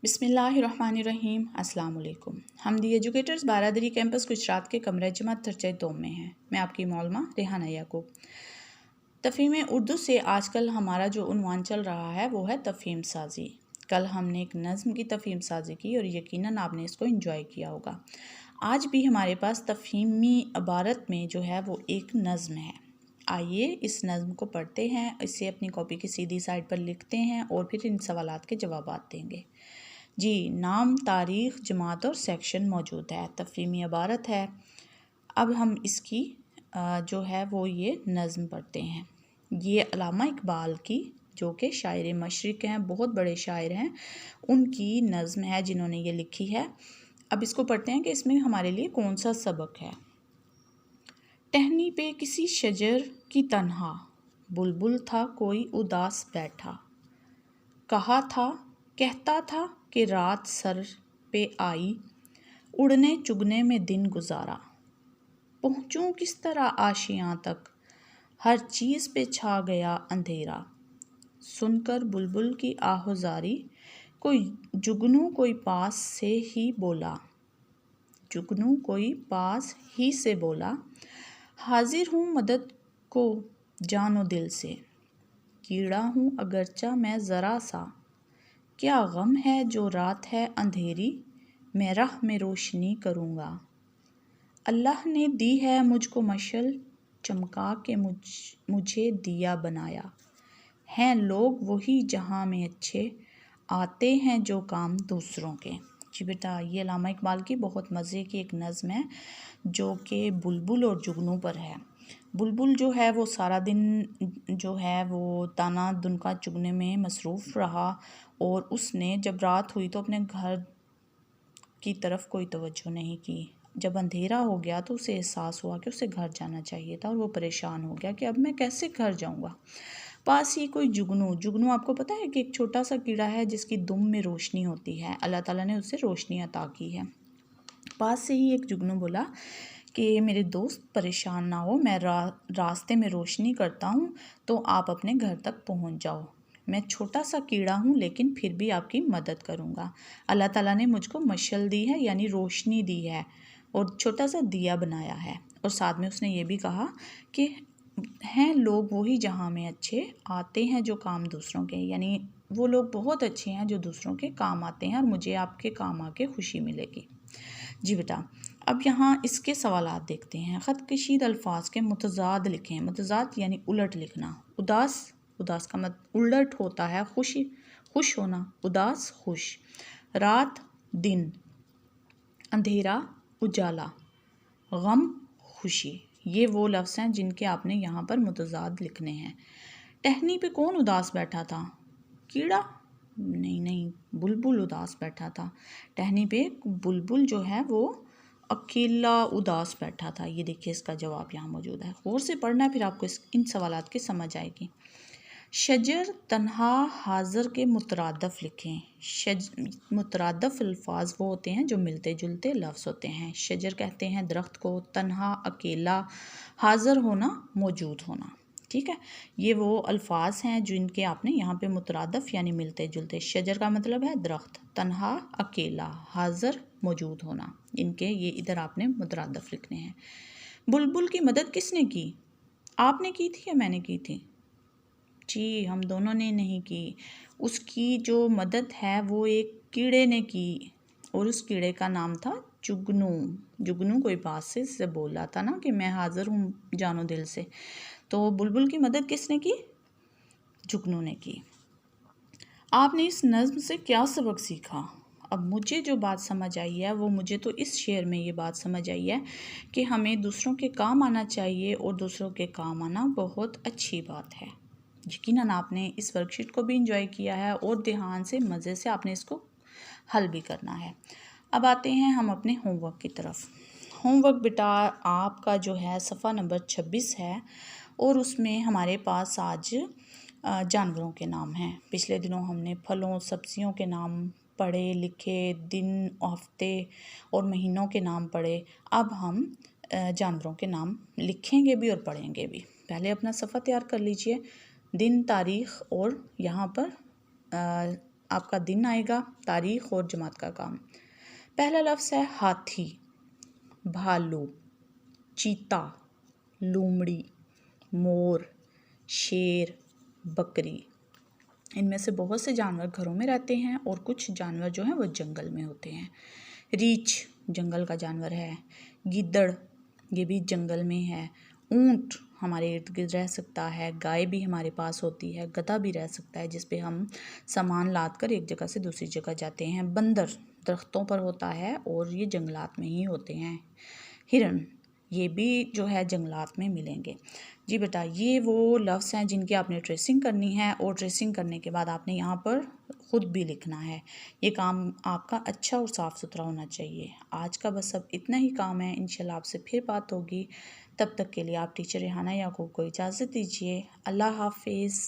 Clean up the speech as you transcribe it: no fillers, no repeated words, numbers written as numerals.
बिस्मिल्लाहिर्रहमानिर्रहीम। अस्सलाम वालेकुम। हम दी एजुकेटर्स बारादरी कैंपस गुजरात के कमरा जमात तरजय 2 में हैं। मैं आपकी मौलमा रेहाना याकूब। तफ़हीम उर्दू से आजकल हमारा जो उन्वान चल रहा है वो है तफ़हीम साजी। कल हमने एक नज़्म की तफ़हीम साजी की और यकीनन आपने इसको एंजॉय किया होगा। आज भी हमारे पास तफ़हीमी इबारत में जो है वो एक नज़्म है। आइए इस नज़्म को पढ़ते हैं, इसे अपनी कॉपी की सीधी साइड पर लिखते हैं और फिर इन सवालात के जवाबात देंगे। जी, नाम, तारीख़, जमात और सेक्शन मौजूद है। तफ़हीमी इबारत है। अब हम इसकी जो है वो ये नज़्म पढ़ते हैं। ये अल्लामा इकबाल की, जो कि शायर मशरिक़ हैं, बहुत बड़े शायर हैं, उनकी नज़्म है जिन्होंने ये लिखी है। अब इसको पढ़ते हैं कि इसमें हमारे लिए कौन सा सबक है। टहनी पे किसी शजर की तन्हा, बुलबुल था कोई उदास बैठा। कहता था कि रात सर पे आई, उड़ने चुगने में दिन गुजारा। पहुँचूं किस तरह आशियाँ तक, हर चीज़ पे छा गया अंधेरा। सुनकर बुलबुल की आहोज़ारी, कोई जुगनू कोई पास से ही बोला। जुगनू कोई पास ही से बोला, हाजिर हूँ मदद को जानो दिल से। कीड़ा हूँ अगरचा मैं ज़रा सा, क्या गम है जो रात है अंधेरी, मैं राह में रोशनी करूँगा। अल्लाह ने दी है मुझको मशल, चमका के मुझे दिया बनाया। हैं लोग वही जहाँ में अच्छे, आते हैं जो काम दूसरों के। जी बेटा, ये अल्लामा इकबाल की बहुत मज़े की एक नज़्म है जो कि बुलबुल और जुगनू पर है। बुलबुल जो है वो सारा दिन जो है वो दाना दुनका चुगने में मसरूफ़ रहा और उसने जब रात हुई तो अपने घर की तरफ कोई तवज्जो नहीं की। जब अंधेरा हो गया तो उसे एहसास हुआ कि उसे घर जाना चाहिए था और वो परेशान हो गया कि अब मैं कैसे घर जाऊंगा। पास ही कोई जुगनू आपको पता है कि एक छोटा सा कीड़ा है जिसकी दुम में रोशनी होती है। अल्लाह ताला ने उसे रोशनी अता की है। पास से ही एक जुगनू बोला कि मेरे दोस्त परेशान ना हो, मैं रास्ते में रोशनी करता हूँ तो आप अपने घर तक पहुँच जाओ। मैं छोटा सा कीड़ा हूँ लेकिन फिर भी आपकी मदद करूँगा। अल्लाह ताला ने मुझको मशल दी है यानी रोशनी दी है और छोटा सा दिया बनाया है। और साथ में उसने ये भी कहा कि हैं लोग वही जहाँ में अच्छे, आते हैं जो काम दूसरों के, यानी वो लोग बहुत अच्छे हैं जो दूसरों के काम आते हैं और मुझे आपके काम आके खुशी मिलेगी। जी बेटा, अब यहाँ इसके सवालात देखते हैं। ख़त कशीद अल्फाज के मुतज़ाद लिखें। मुतज़ाद यानी उलट लिखना। उदास का मतलब उलट होता है खुश होना। उदास खुश। रात दिन। अंधेरा उजाला। गम खुशी। ये वो लफ्ज़ हैं जिनके आपने यहाँ पर मुतज़ाद लिखने हैं। टहनी पे कौन उदास बैठा था? कीड़ा? नहीं, बुलबुल उदास बैठा था। टहनी पे बुलबुल जो है वो अकेला उदास बैठा था। ये देखिए इसका जवाब यहाँ मौजूद है। गौर से पढ़ना है फिर आपको इन सवालात की समझ आएगी। शजर तन्हा हाज़र के मुतरादफ़ लिखें। मुतरादफ़ अल्फाज वो होते हैं जो मिलते जुलते लफ्ज़ होते हैं। शजर कहते हैं दरख्त को, तन्हा अकेला, हाज़र होना मौजूद होना। ठीक है, ये वो अल्फाज हैं जिनके आपने यहाँ पे मुतरादफ़ यानी मिलते जुलते। शजर का मतलब है दरख्त, तन्हा अकेला, हाज़र मौजूद होना। इनके ये इधर आपने मुतरादफ़ लिखने हैं। बुलबुल की मदद किसने की? आपने की थी या मैंने की थी? जी, हम दोनों ने नहीं की। उसकी जो मदद है वो एक कीड़े ने की और उस कीड़े का नाम था जुगनू। जुगनू कोई पास से बोला था ना कि मैं हाज़िर हूँ जानो दिल से। तो बुलबुल की मदद किसने की? जुगनू ने की। आपने इस नज़्म से क्या सबक सीखा? अब मुझे जो बात समझ आई है वो मुझे तो इस शेर में ये बात समझ आई है कि हमें दूसरों के काम आना चाहिए और दूसरों के काम आना बहुत अच्छी बात है। यकीनन आपने इस वर्कशीट को भी इंजॉय किया है और ध्यान से मज़े से आपने इसको हल भी करना है। अब आते हैं हम अपने होमवर्क की तरफ। होमवर्क बेटा आपका जो है सफ़ा नंबर 26 है और उसमें हमारे पास आज जानवरों के नाम हैं। पिछले दिनों हमने फलों सब्जियों के नाम पढ़े लिखे, दिन हफ्ते और महीनों के नाम पढ़े। अब हम जानवरों के नाम लिखेंगे भी और पढ़ेंगे भी। पहले अपना सफ़ा तैयार कर लीजिए, दिन तारीख़ और यहाँ पर आपका दिन आएगा, तारीख और जमात का काम। पहला लफ्ज़ है हाथी, भालू, चीता, लोमड़ी, मोर, शेर, बकरी। इनमें से बहुत से जानवर घरों में रहते हैं और कुछ जानवर जो हैं वो जंगल में होते हैं। रीछ जंगल का जानवर है, गीदड़ ये भी जंगल में है, ऊंट हमारे इर्द गिर्द रह सकता है, गाय भी हमारे पास होती है, गधा भी रह सकता है जिस पे हम सामान लाद कर एक जगह से दूसरी जगह जाते हैं। बंदर दरख्तों पर होता है और ये जंगलात में ही होते हैं। हिरन ये भी जो है जंगलात में मिलेंगे। जी बेटा, ये वो लफ्ज़ हैं जिनकी आपने ट्रेसिंग करनी है और ट्रेसिंग करने के बाद आपने यहाँ पर ख़ुद भी लिखना है। ये काम आपका अच्छा और साफ़ सुथरा होना चाहिए। आज का बस अब इतना ही काम है। इंशाल्लाह आपसे फिर बात होगी। तब तक के लिए आप टीचर रेहाना याकूब को इजाज़त दीजिए। अल्लाह हाफिज़।